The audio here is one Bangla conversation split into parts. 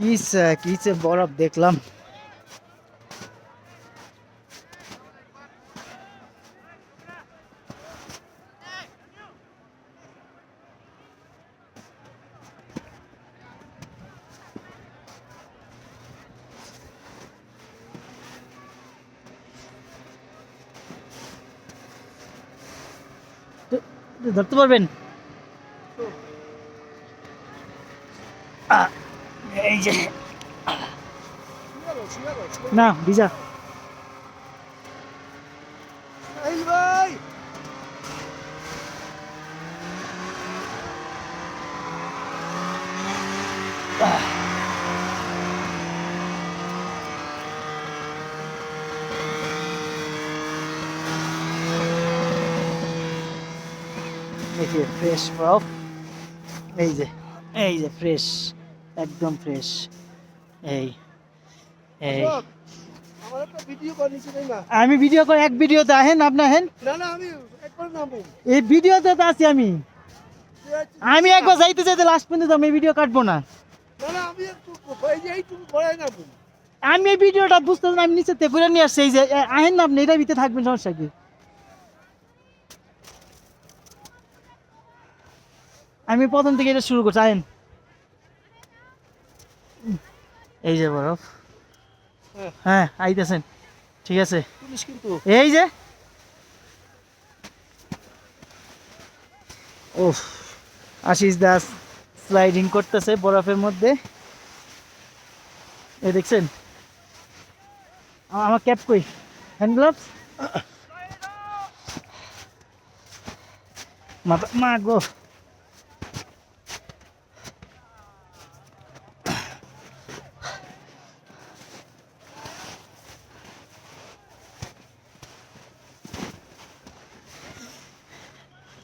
কিসে বরফ দেখলাম। ধরতে পারবেন? এই যে না ভিজা ভাই ফ্রেশ বরফ। এই যে ফ্রেশ, একদম ফ্রেশ। এই এই আমার একটা ভিডিও বানিয়েছি না। আমি ভিডিও করে এক ভিডিওতে আহেন আপনি আহেন। না আমি একবার নামবো। এই ভিডিওতে তো আছি আমি একবার যাইতে যাইতে লাস্ট পর্যন্ত আমি এই ভিডিও কাটবো না। না আমি একটু এই যে এইটুকু পড়াই নামবো। আমি এই ভিডিওটা বুঝতে আমি নিচে থেকে ঘুরে নিয়ে আসছি। এই যে আহেন না আপনি, এটার ভিতরে থাকবেন, সমস্যা কি? আমি প্রথম থেকে এটা শুরু করছি, আহেন। এই যে বরফ, হ্যাঁ আইতেছেন, ঠিক আছে। কিন্তু এই যে ওফ, আশিস দাস স্লাইডিং করতেছে বরফের মধ্যে, এই দেখছেন। আমার ক্যাপ কই, হ্যান্ড গ্লাভস, মাথা মা গো।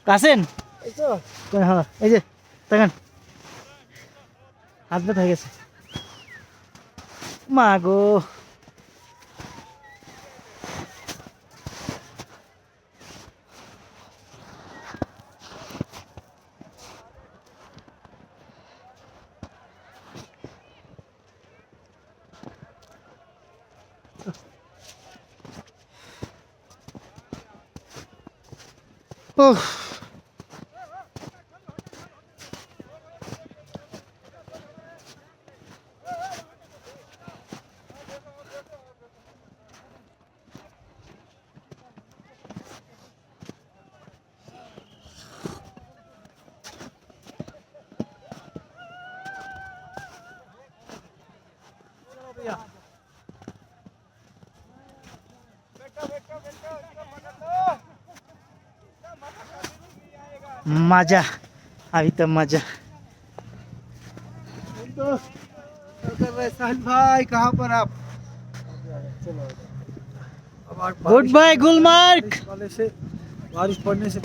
কাছেন এই তো হ্যাঁ, এই যে দেখেন হাত ব্যথা হয়ে গেছে, মা গো। উফ, मजा अभी तो मजा। साहिल भाई कहाँ पर आप? Goodbye Gulmarg. बारिश पड़ने से